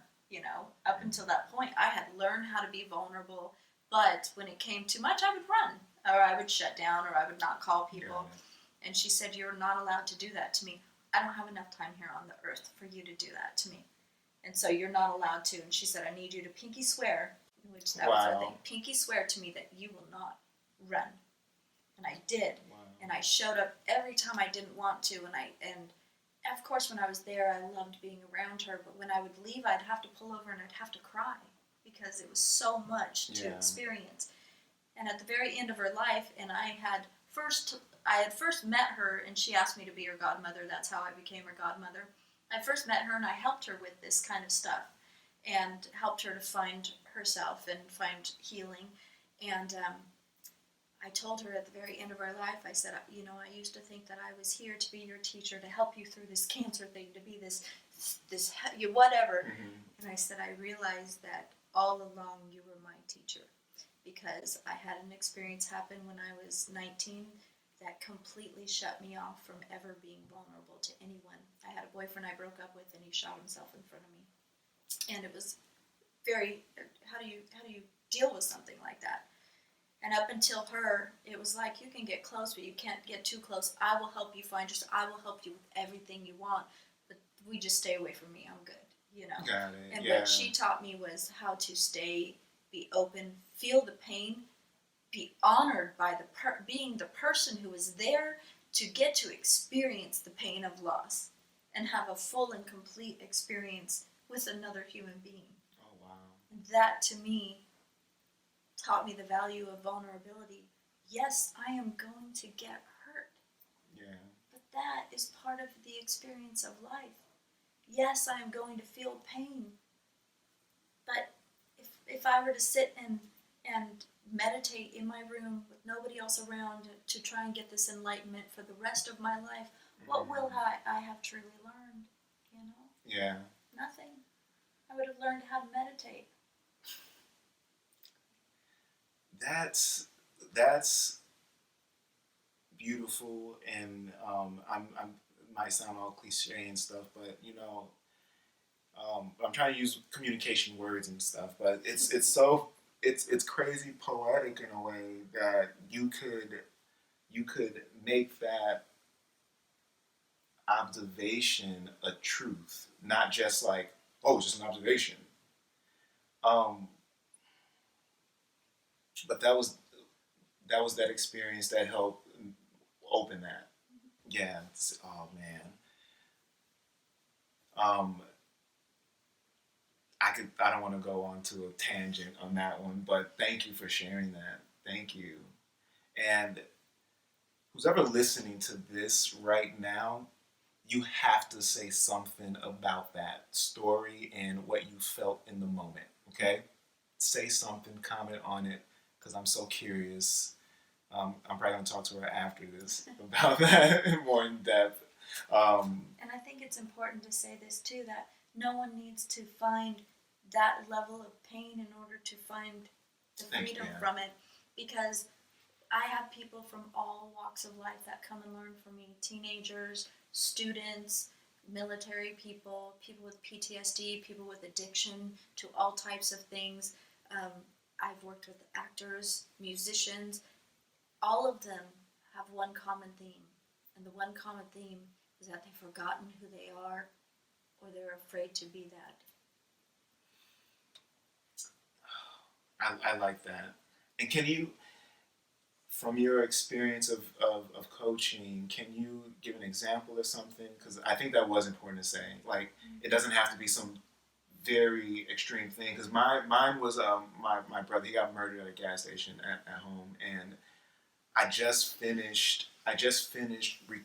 Up until that point, I had learned how to be vulnerable, but when it came too much, I would run, or I would shut down, or I would not call people. Yeah. And she said, you're not allowed to do that to me. I don't have enough time here on the earth for you to do that to me. And so you're not allowed to. And she said, I need you to pinky swear, which that was her thing. Pinky swear to me that you will not run. And I did. Wow. And I showed up every time I didn't want to, and of course, when I was there, I loved being around her, but when I would leave, I'd have to pull over and I'd have to cry because it was so much to experience. And at the very end of her life, and I had first met her, and she asked me to be her godmother. That's how I became her godmother. I first met her, and I helped her with this kind of stuff and helped her to find herself and find healing. And I told her at the very end of her life, I said, I used to think that I was here to be your teacher, to help you through this cancer thing, to be this whatever. Mm-hmm. And I said, I realized that all along you were my teacher, because I had an experience happen when I was 19 that completely shut me off from ever being vulnerable to anyone. I had a boyfriend I broke up with, and he shot himself in front of me. And it was very, how do you deal with something like that? And up until her, it was like, you can get close, but you can't get too close. I will help you find yourself. I will help you with everything you want. But we just stay away from me. I'm good, Got it. And what she taught me was how to be open, feel the pain, be honored by being the person who was there to get to experience the pain of loss and have a full and complete experience with another human being. Oh, wow. And that, to me, taught me the value of vulnerability. Yes, I am going to get hurt. Yeah. But that is part of the experience of life. Yes, I am going to feel pain. But if I were to sit and meditate in my room with nobody else around to try and get this enlightenment for the rest of my life, what will I have truly learned? Yeah. Nothing. I would have learned how to meditate. That's beautiful, and I'm might sound all cliche and stuff, but I'm trying to use communication words and stuff, but it's crazy poetic in a way that you could make that observation a truth, not just like, oh, it's just an observation. Um, but that was that experience that helped open that. Yeah. Oh man. Um, I don't want to go on to a tangent on that one, but thank you for sharing that. Thank you. And who's ever listening to this right now, you have to say something about that story and what you felt in the moment. Okay, say something, comment on it, because I'm so curious. I'm probably gonna talk to her after this about that more in depth. And I think it's important to say this too, that no one needs to find that level of pain in order to find the freedom from it, because I have people from all walks of life that come and learn from me. Teenagers, students, military people, people with PTSD, people with addiction to all types of things. I've worked with actors, musicians. All of them have one common theme. And the one common theme is that they've forgotten who they are, or they're afraid to be that. I like that. And can you, from your experience of coaching, can you give an example of something? Because I think that was important to say. Like, it doesn't have to be some very extreme thing. Because mine was my brother. He got murdered at a gas station at home, and I just finished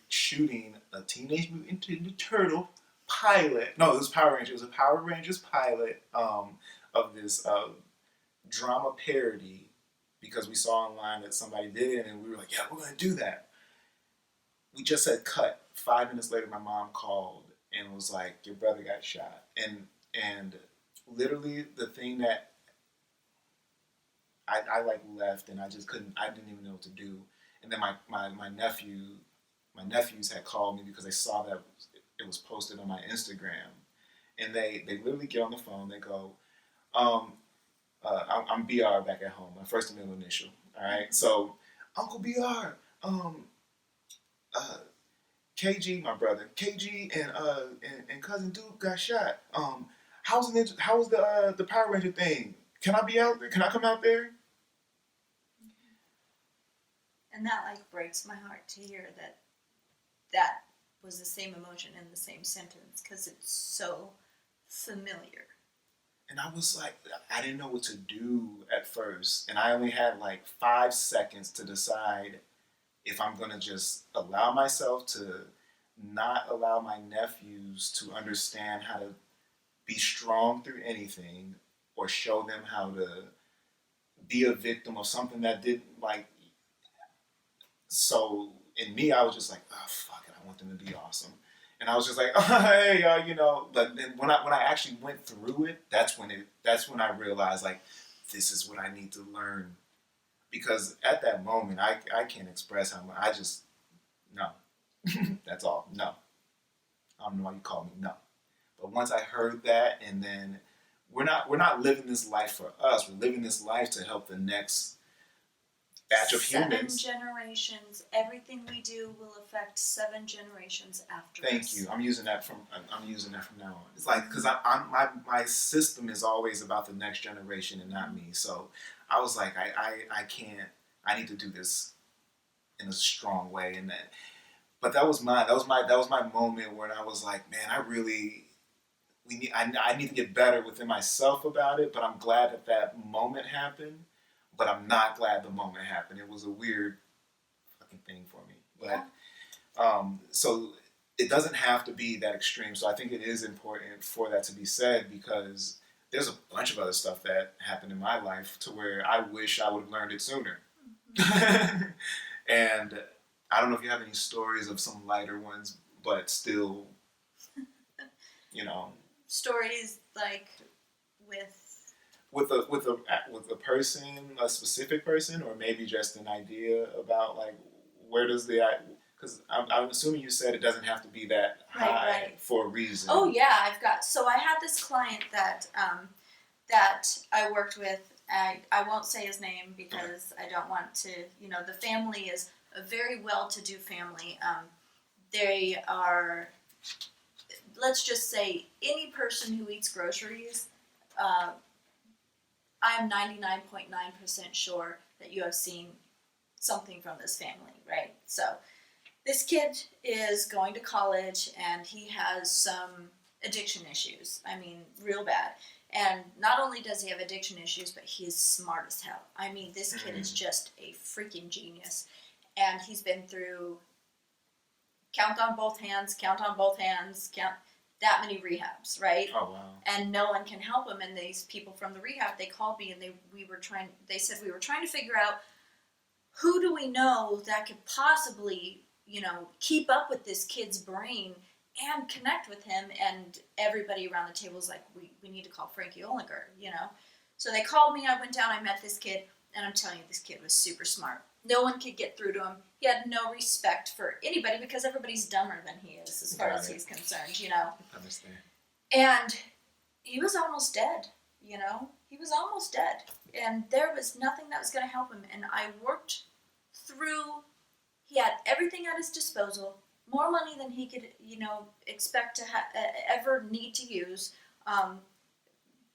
shooting a Teenage Mutant Ninja Turtle pilot. No, it was Power Rangers. It was a Power Rangers pilot of this drama parody, because we saw online that somebody did it, and we were like, yeah, we're gonna do that. We just said cut. 5 minutes later, my mom called and was like, your brother got shot, and literally the thing that I like left, and I just couldn't. I didn't even know what to do. And then my nephews had called me because they saw that it was posted on my Instagram, and they literally get on the phone. They go, I'm BR back at home, my first and middle initial. All right, so Uncle BR, uh, KG, my brother, KG and cousin Duke got shot. How's the Power Ranger thing? Can I be out there? Can I come out there? And that like breaks my heart to hear that that was the same emotion in the same sentence, because it's so familiar. And I was like, I didn't know what to do at first, and I only had like 5 seconds to decide if I'm gonna just allow myself to not allow my nephews to understand how to be strong through anything, or show them how to be a victim of something that didn't like. So in me, I was just like, oh fuck it, I want them to be awesome, and I was just like, oh, hey, But then when I actually went through it, that's when I realized, like, this is what I need to learn, because at that moment, I can't express how much I just no. That's all. No, I don't know why you call me no. But once I heard that, and then we're not living this life for us. We're living this life to help the next batch of humans. 7 generations. Everything we do will affect 7 generations after Thank us. you. I'm using that from now on. It's like, because my system is always about the next generation and not me. So I was like, I can't. I need to do this in a strong way, and that. But that was my moment where I was like, man, I need to get better within myself about it. But I'm glad that moment happened. But I'm not glad the moment happened. It was a weird fucking thing for me. But so it doesn't have to be that extreme. So I think it is important for that to be said, because there's a bunch of other stuff that happened in my life to where I wish I would have learned it sooner. And I don't know if you have any stories of some lighter ones, but still, Stories like with a person, a specific person, or maybe just an idea about, like, where does the Because I'm assuming you said it doesn't have to be that high Right. for a reason. Oh yeah, so I had this client that I worked with. I won't say his name because I don't want to. The family is a very well-to-do family. They are, let's just say, any person who eats groceries. I'm 99.9% sure that you have seen something from this family, right? So this kid is going to college and he has some addiction issues. I mean, real bad. And not only does he have addiction issues, but he is smart as hell. I mean, this kid is just a freaking genius. And he's been through count on both hands, that many rehabs, right? Oh wow. And no one can help him. And these people from the rehab, they called me and they said we were trying to figure out who do we know that could possibly, keep up with this kid's brain and connect with him. And everybody around the table was like, we need to call Frankie Olinger, So they called me, I went down, I met this kid, and I'm telling you, this kid was super smart. No one could get through to him. He had no respect for anybody because everybody's dumber than he is as far as he's concerned, I understand. And he was almost dead, He was almost dead. And there was nothing that was going to help him. And I worked through, he had everything at his disposal, more money than he could, expect to ever need to use.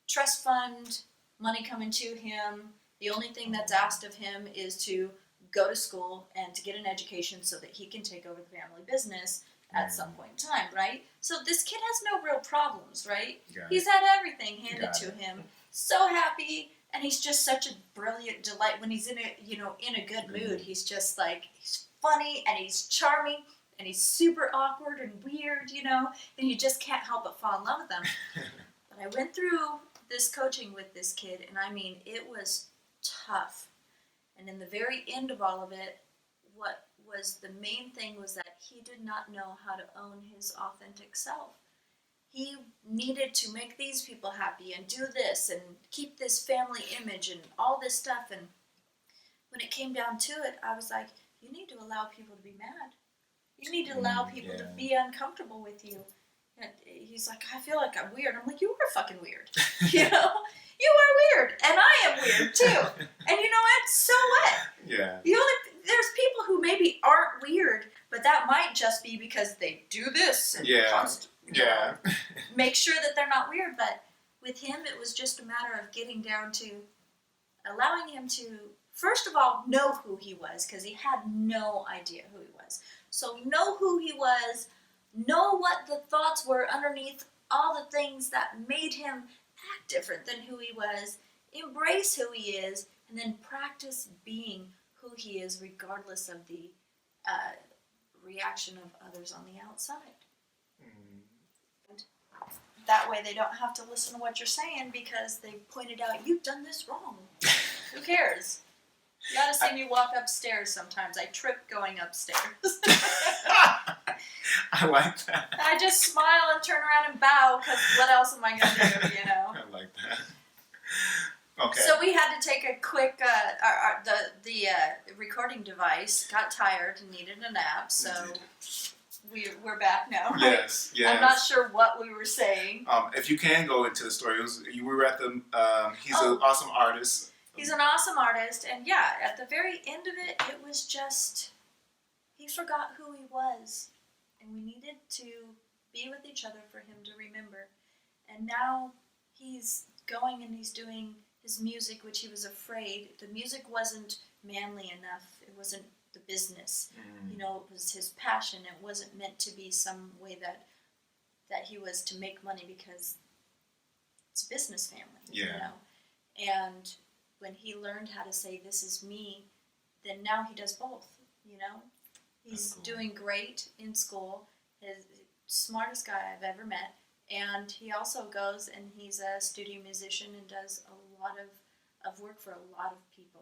Trust fund, money coming to him. The only thing that's asked of him is to go to school and to get an education so that he can take over the family business at some point in time, right? So this kid has no real problems, right? He's had everything handed to him. So happy, and he's just such a brilliant delight when he's in a good mood. He's just like, he's funny and he's charming and he's super awkward and weird, and you just can't help but fall in love with him. But I went through this coaching with this kid, and I mean, it was tough. And in the very end of all of it, what was the main thing was that he did not know how to own his authentic self. He needed to make these people happy and do this and keep this family image and all this stuff. And when it came down to it, I was like, you need to allow people to be mad. You need to allow people to be uncomfortable with you. And he's like, I feel like I'm weird. I'm like, you are fucking weird. You are weird. And I am weird too. And you know what? So what? Yeah. There's people who maybe aren't weird, but that might just be because they do this and make sure that they're not weird. But with him, it was just a matter of getting down to allowing him to, first of all, know who he was, because he had no idea who he was. So know who he was, know what the thoughts were underneath all the things that made him act different than who he was, embrace who he is, and then practice being who he is regardless of the reaction of others on the outside. And that way they don't have to listen to what you're saying because they pointed out, you've done this wrong. Who cares? You ought to see me walk upstairs sometimes. I trip going upstairs. I like that. I just smile and turn around and bow because what else am I going to do, I like that. Okay. So we had to take a quick, the recording device got tired and needed a nap, so we're back now. Right? Yes. I'm not sure what we were saying. If you can go into the story, we were at the, he's an awesome artist. He's an awesome artist, and yeah, at the very end of it, it was just, he forgot who he was, and we needed to be with each other for him to remember. And now he's going and he's doing his music, which he was afraid. The music wasn't manly enough. It wasn't the business. It was his passion. It wasn't meant to be some way that he was to make money because it's a business family, And when he learned how to say, this is me, then now he does both, He's doing great in school. His smartest guy I've ever met. And he also goes and he's a studio musician and does a lot of work for a lot of people.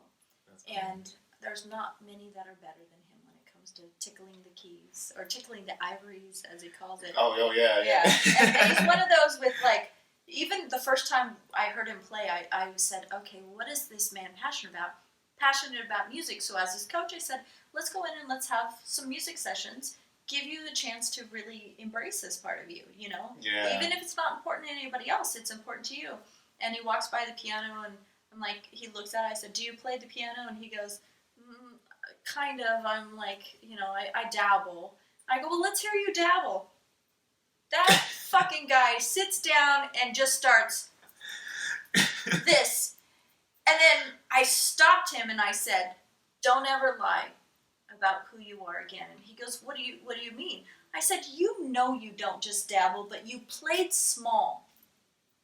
And there's not many that are better than him when it comes to tickling the keys, or tickling the ivories, as he calls it. Oh yeah. And he's one of those with, like, even the first time I heard him play, I said, okay, what is this man passionate about? passionate about music. So as his coach, I said, let's go in and let's have some music sessions. Give you the chance to really embrace this part of you, you know? Yeah. Even if it's not important to anybody else, it's important to you. And he walks by the piano and I'm like, he looks at it, I said, do you play the piano? And he goes, kind of. I'm like, you know, I dabble. I go, well, let's hear you dabble. That fucking guy sits down and just starts this. And then I stopped him and I said, don't ever lie about who you are again. And he goes, what do you mean? I said, you know you don't just dabble, but you played small.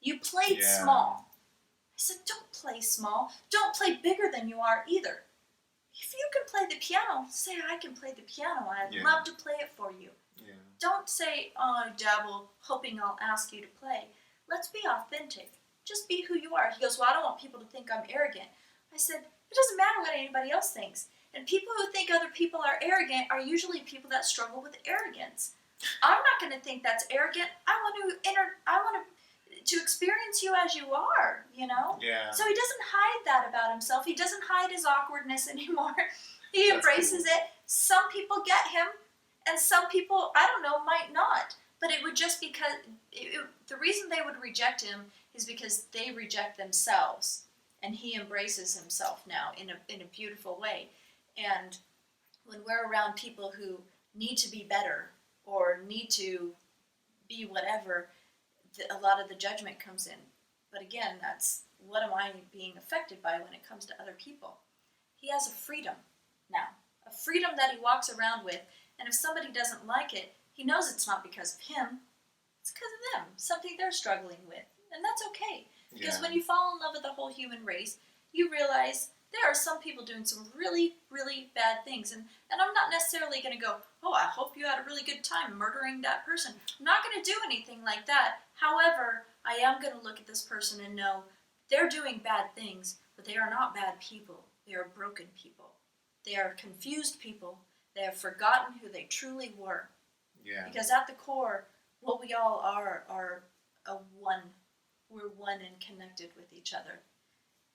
You played small. I said, don't play small. Don't play bigger than you are either. If you can play the piano, say I can play the piano. I'd love to play it for you. Yeah. Don't say, oh, I dabble, hoping I'll ask you to play. Let's be authentic. Just be who you are. He goes, well, I don't want people to think I'm arrogant. I said, it doesn't matter what anybody else thinks. And people who think other people are arrogant are usually people that struggle with arrogance. I'm not going to think that's arrogant. I want to experience you as you are, you know? Yeah. So he doesn't hide that about himself. He doesn't hide his awkwardness anymore. He embraces it. Some people get him, and some people, I don't know, might not. But it would just because, the reason they would reject him is because they reject themselves. And he embraces himself now in a beautiful way. And when we're around people who need to be better or need to be whatever, a lot of the judgment comes in. But again, that's what am I being affected by when it comes to other people? He has a freedom now, a freedom that he walks around with. And if somebody doesn't like it, he knows it's not because of him. It's because of them, something they're struggling with. And that's okay. Because when you fall in love with the whole human race, you realize there are some people doing some really, really bad things. And I'm not necessarily going to go, oh, I hope you had a really good time murdering that person. I'm not going to do anything like that. However, I am going to look at this person and know they're doing bad things, but they are not bad people. They are broken people. They are confused people. They have forgotten who they truly were. Yeah. Because at the core, what we all are a one. We're one and connected with each other.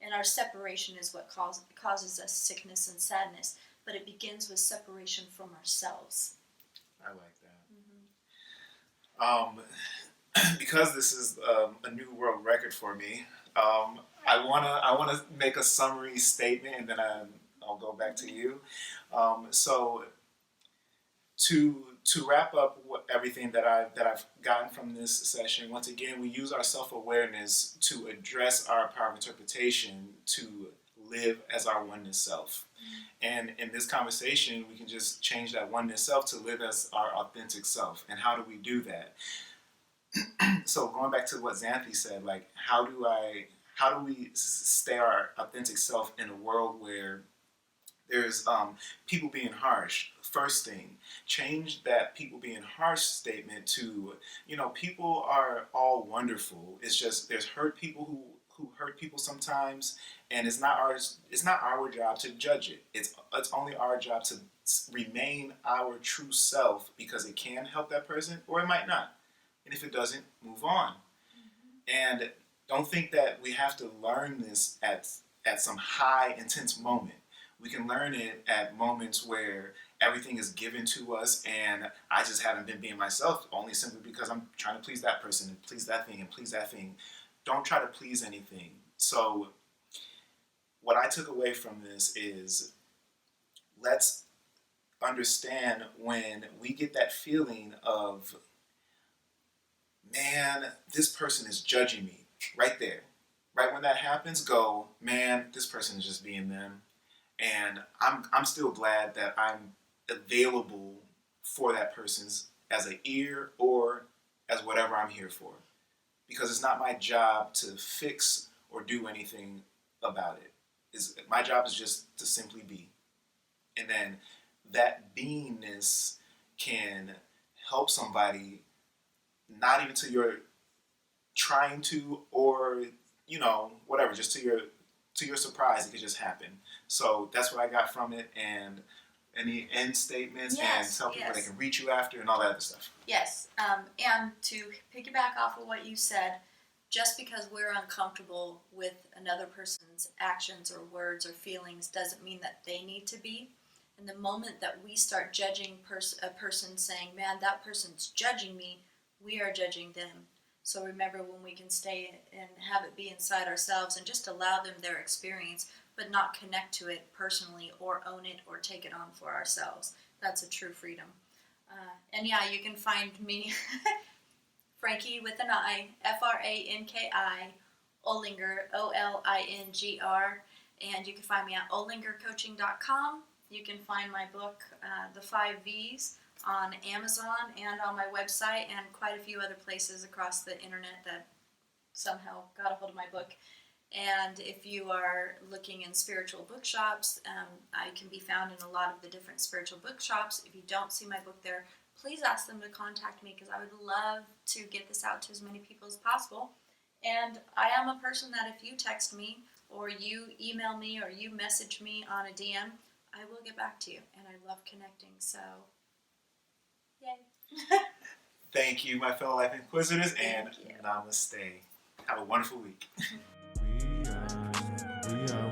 And our separation is what causes us sickness and sadness. But it begins with separation from ourselves. I like that. Because this is a new world record for me, I wanna make a summary statement, and then I'll go back to you. So to wrap up everything that I've gotten from this session, once again, we use our self-awareness to address our power of interpretation to live as our oneness self. And in this conversation, we can just change that oneness self to live as our authentic self. And how do we do that? So going back to what Xanthi said, like, how do we stay our authentic self in a world where there's people being harsh? First thing, change that people being harsh statement to, people are all wonderful. It's just there's hurt people who hurt people sometimes, and it's not our job to judge it. It's only our job to remain our true self, because it can help that person or it might not. And if it doesn't, move on. Mm-hmm. And don't think that we have to learn this at some high, intense moment. We can learn it at moments where everything is given to us and I just haven't been being myself, only simply because I'm trying to please that person and please that thing and please that thing. Don't try to please anything. So what I took away from this is, let's understand when we get that feeling of, man, this person is judging me, right there. Right when that happens, go, man, this person is just being them. And I'm still glad that I'm available for that person's as an ear or as whatever I'm here for. Because it's not my job to fix or do anything about it. My job is just to simply be. And then that beingness can help somebody, not even to your trying to, or whatever, just to your surprise, it could just happen. So that's what I got from it. And any end statements, and tell people they can reach you after and all that other stuff. Yes, and to piggyback off of what you said, just because we're uncomfortable with another person's actions or words or feelings doesn't mean that they need to be. And the moment that we start judging a person saying, man, that person's judging me, we are judging them. So remember, when we can stay and have it be inside ourselves and just allow them their experience, but not connect to it personally or own it or take it on for ourselves. That's a true freedom. And yeah, you can find me, Frankie with an I, Franki, Olinger, Olinger, and you can find me at olingercoaching.com. You can find my book, The 5 V's, on Amazon and on my website and quite a few other places across the internet that somehow got a hold of my book. And if you are looking in spiritual bookshops, I can be found in a lot of the different spiritual bookshops. If you don't see my book there, please ask them to contact me, because I would love to get this out to as many people as possible. And I am a person that if you text me or you email me or you message me on a DM, I will get back to you. And I love connecting. So, yay. Thank you, my fellow Life Inquisitors, and Thank you. namaste. Have a wonderful week. We are